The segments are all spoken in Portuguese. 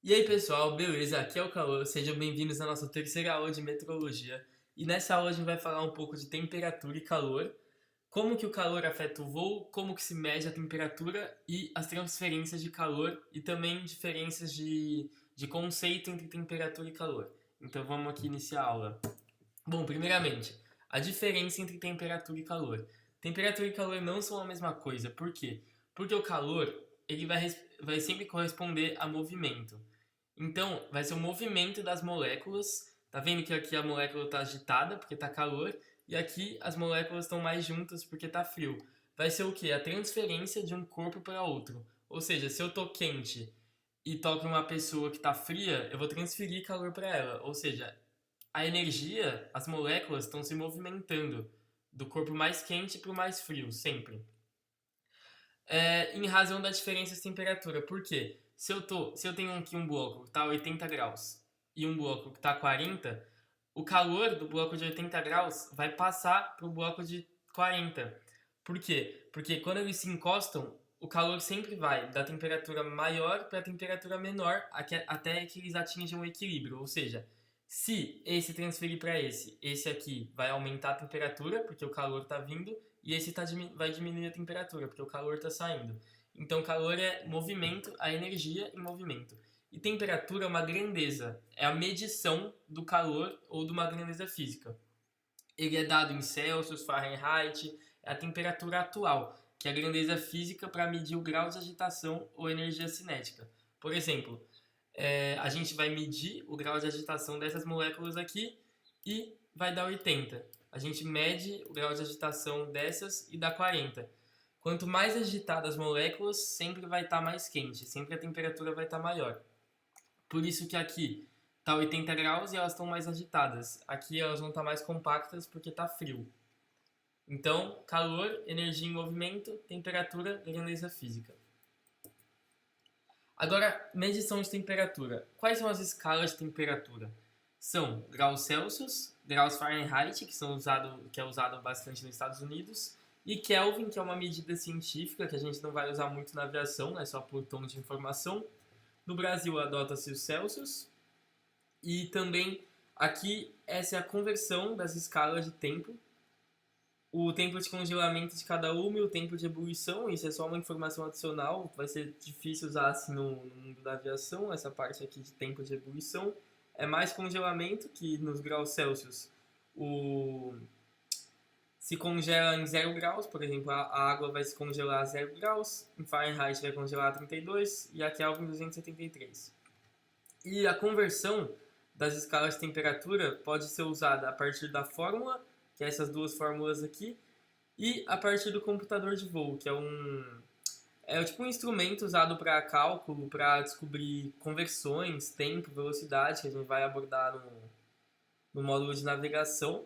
E aí pessoal, beleza? Aqui é o Cauã, sejam bem-vindos à nossa terceira aula de meteorologia. E nessa aula a gente vai falar um pouco de temperatura e calor, como que o calor afeta o voo, como que se mede a temperatura e as transferências de calor e também diferenças de conceito entre temperatura e calor. Então vamos aqui iniciar a aula. Bom, primeiramente, a diferença entre temperatura e calor. Temperatura e calor não são a mesma coisa, por quê? Porque o calor ele vai sempre corresponder a movimento. Então, vai ser o movimento das moléculas. Tá vendo que aqui a molécula está agitada porque está calor e aqui as moléculas estão mais juntas porque está frio. Vai ser o que? A transferência de um corpo para outro. Ou seja, se eu estou quente e toco em uma pessoa que está fria, eu vou transferir calor para ela. Ou seja, a energia, as moléculas estão se movimentando do corpo mais quente para o mais frio, sempre em razão da diferença de temperatura. Por quê? Se eu tenho aqui um bloco que está a 80 graus e um bloco que está a 40, o calor do bloco de 80 graus vai passar para o bloco de 40. Por quê? Porque quando eles se encostam, o calor sempre vai da temperatura maior para a temperatura menor até que eles atinjam o equilíbrio. Ou seja, se esse transferir para esse aqui vai aumentar a temperatura, porque o calor está vindo, e esse vai diminuir a temperatura, porque o calor está saindo. Então, calor é movimento, a energia em movimento. E temperatura é uma grandeza, é a medição do calor ou de uma grandeza física. Ele é dado em Celsius, Fahrenheit, é a temperatura atual, que é a grandeza física para medir o grau de agitação ou energia cinética. Por exemplo, a gente vai medir o grau de agitação dessas moléculas aqui e vai dar 80. A gente mede o grau de agitação dessas e dá 40. Quanto mais agitadas as moléculas, sempre vai estar mais quente, sempre a temperatura vai estar maior. Por isso que aqui está 80 graus e elas estão mais agitadas. Aqui elas vão estar mais compactas porque está frio. Então, calor, energia em movimento, temperatura, grandeza física. Agora, medição de temperatura. Quais são as escalas de temperatura? São graus Celsius, graus Fahrenheit, que é usado bastante nos Estados Unidos, e Kelvin, que é uma medida científica que a gente não vai usar muito na aviação, é só por tom de informação. No Brasil adota-se o Celsius, e também aqui essa é a conversão das escalas de tempo, o tempo de congelamento de cada uma e o tempo de ebulição. Isso é só uma informação adicional, vai ser difícil usar assim no mundo da aviação, essa parte aqui de tempo de ebulição. É mais congelamento, que nos graus Celsius o... se congela em 0 graus, por exemplo, a água vai se congelar a 0 graus, em Fahrenheit vai congelar a 32 e a Kelvin 273. E a conversão das escalas de temperatura pode ser usada a partir da fórmula, que é essas duas fórmulas aqui, e a partir do computador de voo, que é tipo um instrumento usado para cálculo, para descobrir conversões, tempo, velocidade, que a gente vai abordar no módulo de navegação,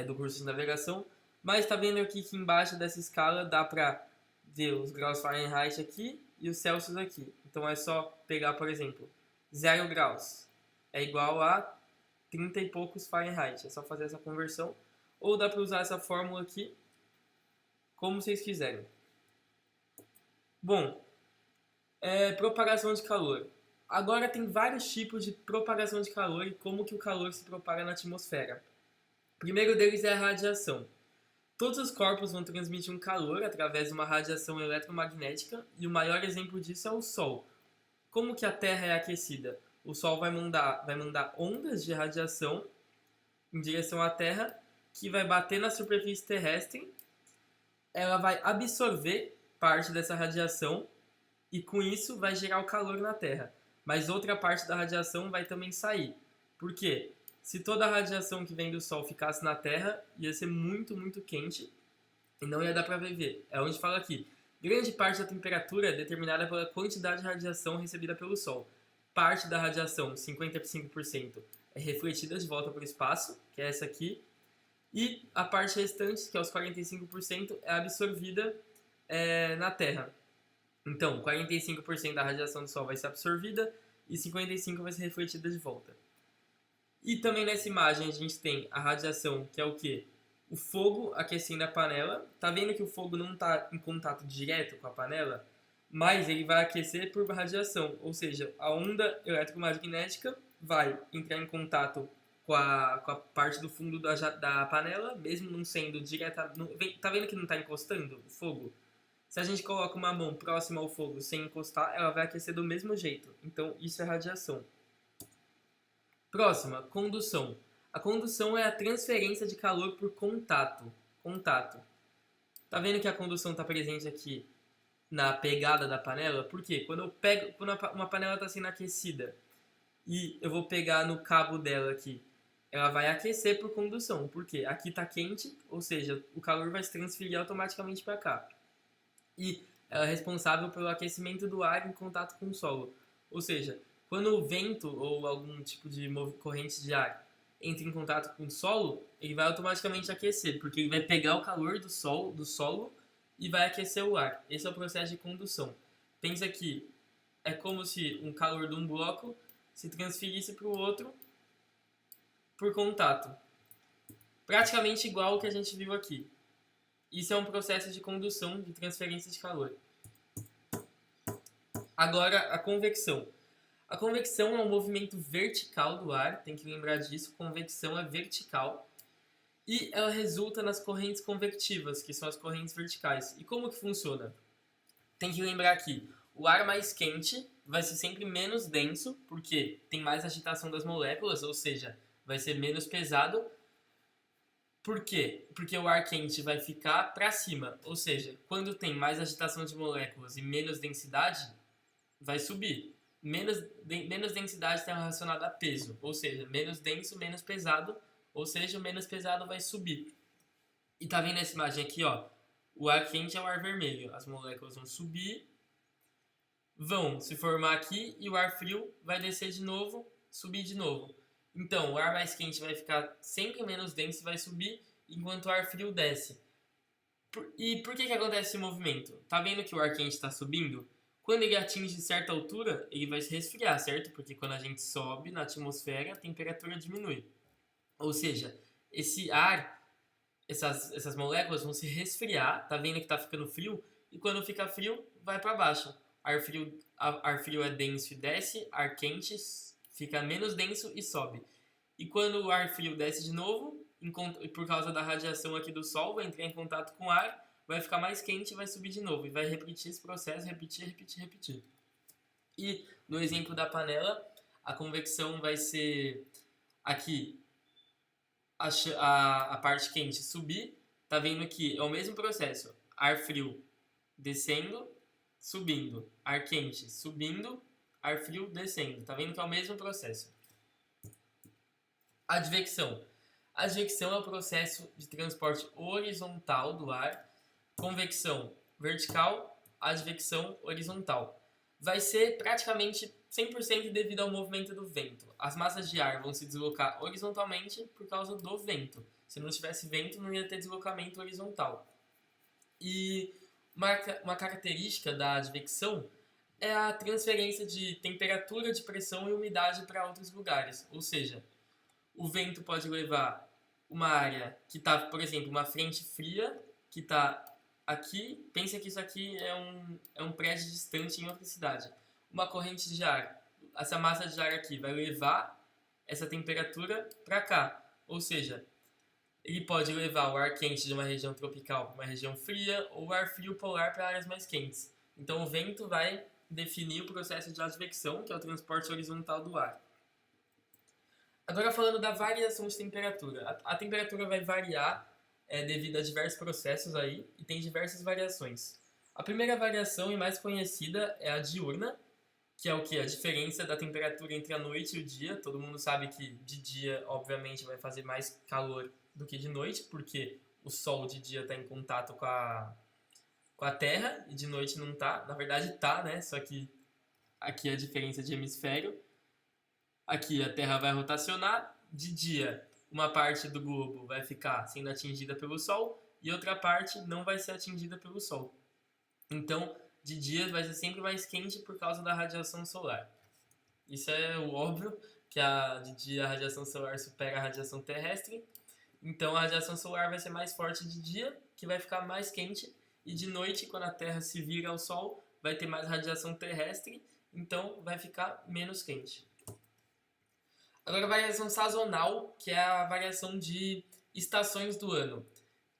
do curso de navegação. Mas está vendo aqui que embaixo dessa escala dá para ver os graus Fahrenheit aqui e os Celsius aqui. Então é só pegar, por exemplo, 0 graus é igual a 30 e poucos Fahrenheit. É só fazer essa conversão. Ou dá para usar essa fórmula aqui, como vocês quiserem. Bom, propagação de calor. Agora tem vários tipos de propagação de calor e como que o calor se propaga na atmosfera. O primeiro deles é a radiação. Todos os corpos vão transmitir um calor através de uma radiação eletromagnética e o maior exemplo disso é o Sol. Como que a Terra é aquecida? O Sol vai mandar ondas de radiação em direção à Terra que vai bater na superfície terrestre, ela vai absorver parte dessa radiação e com isso vai gerar o calor na Terra. Mas outra parte da radiação vai também sair. Por quê? Se toda a radiação que vem do Sol ficasse na Terra, ia ser muito, muito quente e não ia dar para viver. É onde fala aqui. Grande parte da temperatura é determinada pela quantidade de radiação recebida pelo Sol. Parte da radiação, 55%, é refletida de volta para o espaço, que é essa aqui, e a parte restante, que é os 45%, é absorvida na Terra. Então, 45% da radiação do Sol vai ser absorvida e 55% vai ser refletida de volta. E também nessa imagem a gente tem a radiação, que é o quê? O fogo aquecendo a panela. Tá vendo que o fogo não está em contato direto com a panela? mas ele vai aquecer por radiação, ou seja, a onda eletromagnética vai entrar em contato com a parte do fundo da panela, mesmo não sendo direta. Tá vendo que não está encostando o fogo? Se a gente coloca uma mão próxima ao fogo sem encostar, ela vai aquecer do mesmo jeito. Então, isso é radiação. Próxima, condução. A condução é a transferência de calor por contato. Contato. Tá vendo que a condução está presente aqui na pegada da panela? Por quê? Quando uma panela está sendo aquecida e eu vou pegar no cabo dela aqui, ela vai aquecer por condução. Por quê? Aqui está quente, ou seja, o calor vai se transferir automaticamente para cá. E ela é responsável pelo aquecimento do ar em contato com o solo. Ou seja, quando o vento ou algum tipo de corrente de ar entra em contato com o solo, ele vai automaticamente aquecer, porque ele vai pegar o calor do solo e vai aquecer o ar. Esse é o processo de condução. Pensa que é como se um calor de um bloco se transferisse para o outro por contato. Praticamente igual ao que a gente viu aqui. Isso é um processo de condução, de transferência de calor. Agora, a convecção. A convecção é um movimento vertical do ar, tem que lembrar disso, convecção é vertical. E ela resulta nas correntes convectivas, que são as correntes verticais. E como que funciona? Tem que lembrar aqui, o ar mais quente vai ser sempre menos denso, porque tem mais agitação das moléculas, ou seja, vai ser menos pesado. Por quê? Porque o ar quente vai ficar para cima, ou seja, quando tem mais agitação de moléculas e menos densidade, vai subir. Menos densidade está relacionada a peso, ou seja, menos denso, menos pesado, ou seja, o menos pesado vai subir. E tá vendo essa imagem aqui, ó? O ar quente é o ar vermelho, as moléculas vão subir, vão se formar aqui e o ar frio vai descer de novo, subir de novo. Então, o ar mais quente vai ficar sempre menos denso e vai subir, enquanto o ar frio desce. E por que acontece esse movimento? Tá vendo que o ar quente está subindo? Quando ele atinge certa altura, ele vai se resfriar, certo? Porque quando a gente sobe na atmosfera, a temperatura diminui. Ou seja, esse ar, essas moléculas vão se resfriar, tá vendo que tá ficando frio? E quando fica frio, vai para baixo. Ar frio é denso e desce, ar quente fica menos denso e sobe. E quando o ar frio desce de novo, por causa da radiação aqui do Sol, vai entrar em contato com o ar, vai ficar mais quente e vai subir de novo. E vai repetir esse processo, repetir. E no exemplo da panela, a convecção vai ser aqui a parte quente subir. Tá vendo que é o mesmo processo. Ar frio descendo, subindo. Ar quente subindo, ar frio descendo. Tá vendo que é o mesmo processo. Advecção. Advecção é o processo de transporte horizontal do ar. Convecção vertical, advecção horizontal. Vai ser praticamente 100% devido ao movimento do vento. As massas de ar vão se deslocar horizontalmente por causa do vento. Se não tivesse vento, não ia ter deslocamento horizontal. E uma característica da advecção é a transferência de temperatura, de pressão e umidade para outros lugares. Ou seja, o vento pode levar uma área que está, por exemplo, uma frente fria que está aqui. Pensa que isso aqui é um prédio distante em outra cidade. Uma corrente de ar, essa massa de ar aqui vai levar essa temperatura para cá. Ou seja, ele pode levar o ar quente de uma região tropical para uma região fria ou o ar frio polar para áreas mais quentes. Então o vento vai definir o processo de advecção, que é o transporte horizontal do ar. Agora falando da variação de temperatura. A temperatura vai variar devido a diversos processos aí e tem diversas variações. A primeira variação e mais conhecida é a diurna, que é o que? A diferença da temperatura entre a noite e o dia. Todo mundo sabe que de dia, obviamente, vai fazer mais calor do que de noite, porque o sol de dia está em contato com a Terra e de noite não está. Na verdade está, né? Só que aqui é a diferença de hemisfério. Aqui a Terra vai rotacionar. De dia, uma parte do globo vai ficar sendo atingida pelo Sol e outra parte não vai ser atingida pelo Sol. Então, de dia vai ser sempre mais quente por causa da radiação solar. Isso é o óbvio, que de dia a radiação solar supera a radiação terrestre. Então, a radiação solar vai ser mais forte de dia, que vai ficar mais quente. E de noite, quando a Terra se vira ao Sol, vai ter mais radiação terrestre, então vai ficar menos quente. Agora a variação sazonal, que é a variação de estações do ano.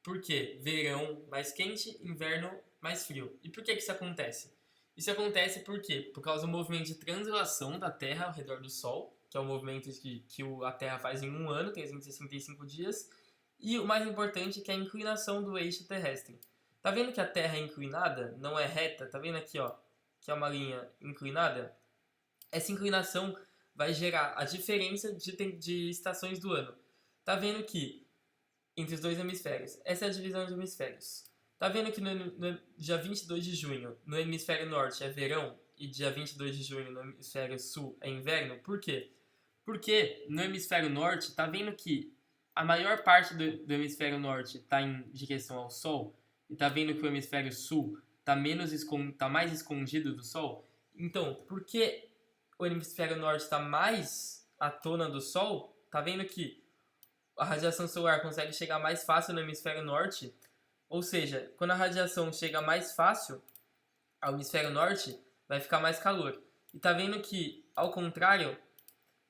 Por quê? Verão mais quente, inverno mais frio. E por que isso acontece? Isso acontece por quê? Por causa do movimento de translação da Terra ao redor do Sol, que é o movimento que a Terra faz em um ano, 365 dias. E o mais importante, que é a inclinação do eixo terrestre. Tá vendo que a Terra é inclinada? Não é reta? Tá vendo aqui, ó, que é uma linha inclinada? Essa inclinação vai gerar a diferença de estações do ano. Tá vendo que entre os dois hemisférios, essa é a divisão de hemisférios. Tá vendo que no dia 22 de junho, no hemisfério norte é verão e dia 22 de junho no hemisfério sul é inverno? Por quê? Porque no hemisfério norte, tá vendo que a maior parte do hemisfério norte está em direção ao sol e tá vendo que o hemisfério sul tá mais escondido do sol? Então, por que o hemisfério norte está mais à tona do sol? Tá vendo que a radiação solar consegue chegar mais fácil no hemisfério norte? Ou seja, quando a radiação chega mais fácil ao hemisfério norte, vai ficar mais calor. E tá vendo que, ao contrário,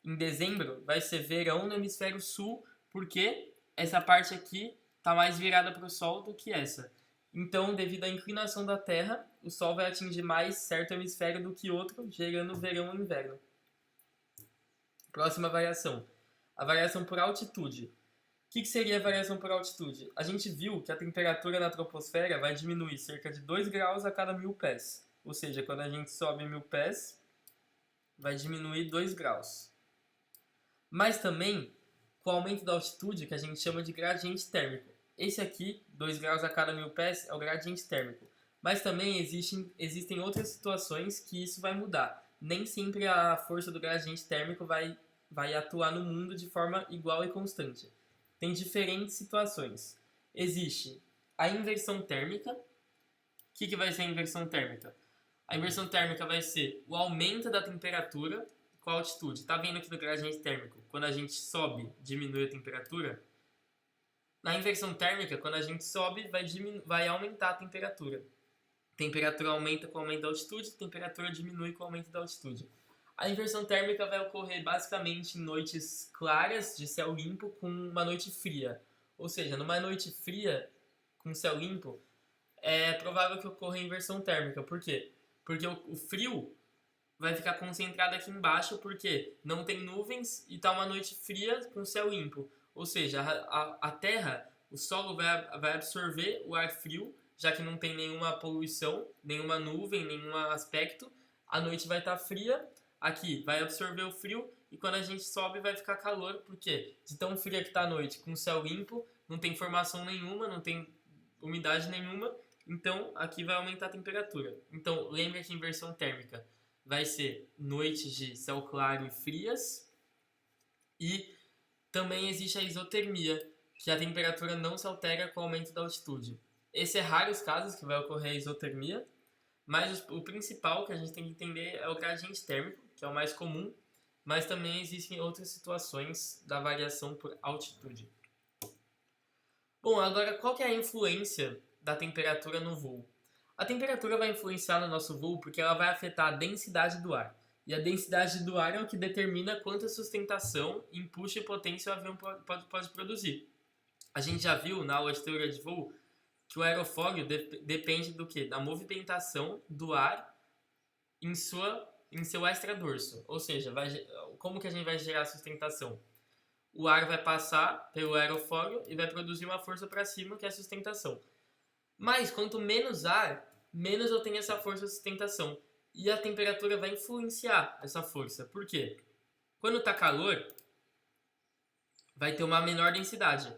em dezembro vai ser verão no hemisfério sul, porque essa parte aqui tá mais virada para o sol do que essa. Então, devido à inclinação da Terra, o Sol vai atingir mais certo hemisfério do que outro, gerando verão e inverno. Próxima variação. A variação por altitude. O que seria a variação por altitude? A gente viu que a temperatura na troposfera vai diminuir cerca de 2 graus a cada 1000 pés. Ou seja, quando a gente sobe 1000 pés, vai diminuir 2 graus. Mas também, com o aumento da altitude, que a gente chama de gradiente térmico. Esse aqui, 2 graus a cada 1000 pés, é o gradiente térmico. Mas também existem outras situações que isso vai mudar. Nem sempre a força do gradiente térmico vai atuar no mundo de forma igual e constante. Tem diferentes situações. Existe a inversão térmica. O que vai ser a inversão térmica? A inversão térmica vai ser o aumento da temperatura com a altitude. Tá vendo aqui no gradiente térmico? Quando a gente sobe, diminui a temperatura. Na inversão térmica, quando a gente sobe, vai aumentar a temperatura. A temperatura aumenta com o aumento da altitude, a temperatura diminui com o aumento da altitude. A inversão térmica vai ocorrer basicamente em noites claras, de céu limpo, com uma noite fria. Ou seja, numa noite fria, com céu limpo, é provável que ocorra a inversão térmica. Por quê? Porque o frio vai ficar concentrado aqui embaixo, porque não tem nuvens e está uma noite fria com céu limpo. Ou seja, a Terra, o solo vai absorver o ar frio, já que não tem nenhuma poluição, nenhuma nuvem, nenhum aspecto. A noite vai estar fria, aqui vai absorver o frio, e quando a gente sobe vai ficar calor, porque de tão fria que está a noite, com céu limpo, não tem formação nenhuma, não tem umidade nenhuma, então aqui vai aumentar a temperatura. Então lembra que a inversão térmica vai ser noites de céu claro e frias, e também existe a isotermia, que a temperatura não se altera com o aumento da altitude. Esse é raros casos que vai ocorrer a isotermia, mas o principal que a gente tem que entender é o gradiente térmico, que é o mais comum, mas também existem outras situações da variação por altitude. Bom, agora qual que é a influência da temperatura no voo? A temperatura vai influenciar no nosso voo porque ela vai afetar a densidade do ar. E a densidade do ar é o que determina quanta sustentação, empuxo e potência o avião pode produzir. A gente já viu na aula de teoria de voo que o aerofólio depende do quê? Da movimentação do ar em seu extradorso. Ou seja, como que a gente vai gerar sustentação? O ar vai passar pelo aerofólio e vai produzir uma força para cima, que é a sustentação. Mas quanto menos ar, menos eu tenho essa força de sustentação. E a temperatura vai influenciar essa força. Por quê? Quando está calor, vai ter uma menor densidade.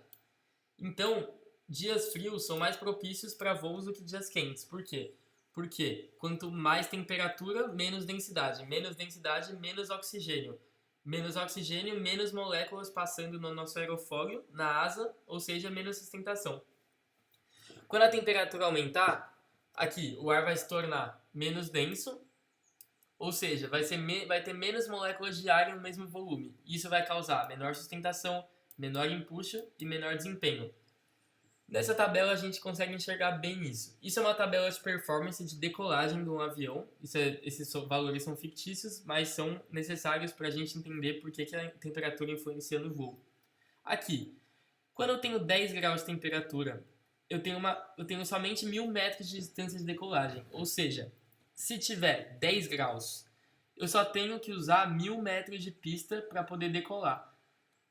Então, dias frios são mais propícios para voos do que dias quentes. Por quê? Porque quanto mais temperatura, menos densidade. Menos densidade, menos oxigênio. Menos oxigênio, menos moléculas passando no nosso aerofólio, na asa, ou seja, menos sustentação. Quando a temperatura aumentar, aqui o ar vai se tornar menos denso, ou seja, vai ter menos moléculas de ar no mesmo volume. Isso vai causar menor sustentação, menor empuxo e menor desempenho. Nessa tabela a gente consegue enxergar bem isso. Isso é uma tabela de performance de decolagem de um avião. Esses valores são fictícios, mas são necessários para a gente entender por que a temperatura influencia no voo. Aqui, quando eu tenho 10 graus de temperatura, eu tenho somente 1.000 metros de distância de decolagem. Ou seja, se tiver 10 graus, eu só tenho que usar 1.000 metros de pista para poder decolar.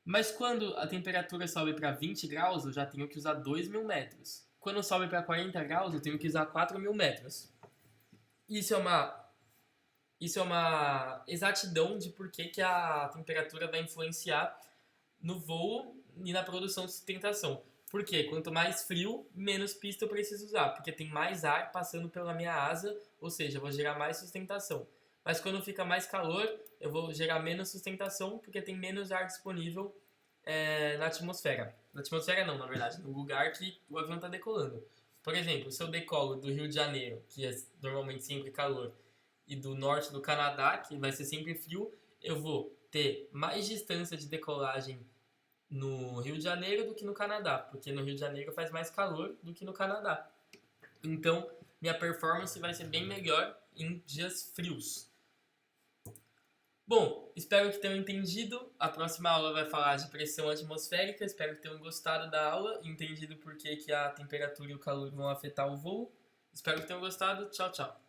Mas quando a temperatura sobe para 20 graus, eu já tenho que usar 2.000 metros. Quando sobe para 40 graus, eu tenho que usar 4.000 metros. Isso é uma, isso é uma exatidão de por que a temperatura vai influenciar no voo e na produção de sustentação. Porque quanto mais frio, menos pista eu preciso usar, porque tem mais ar passando pela minha asa, ou seja, eu vou gerar mais sustentação. Mas quando fica mais calor, eu vou gerar menos sustentação, porque tem menos ar disponível na atmosfera. Na atmosfera não, na verdade, no lugar que o avião está decolando. Por exemplo, se eu decolo do Rio de Janeiro, que é normalmente sempre calor, e do norte do Canadá, que vai ser sempre frio, eu vou ter mais distância de decolagem no Rio de Janeiro do que no Canadá, porque no Rio de Janeiro faz mais calor do que no Canadá. Então, minha performance vai ser bem melhor em dias frios. Bom, espero que tenham entendido. A próxima aula vai falar de pressão atmosférica. Espero que tenham gostado da aula, entendido por que a temperatura e o calor vão afetar o voo. Espero que tenham gostado. Tchau, tchau.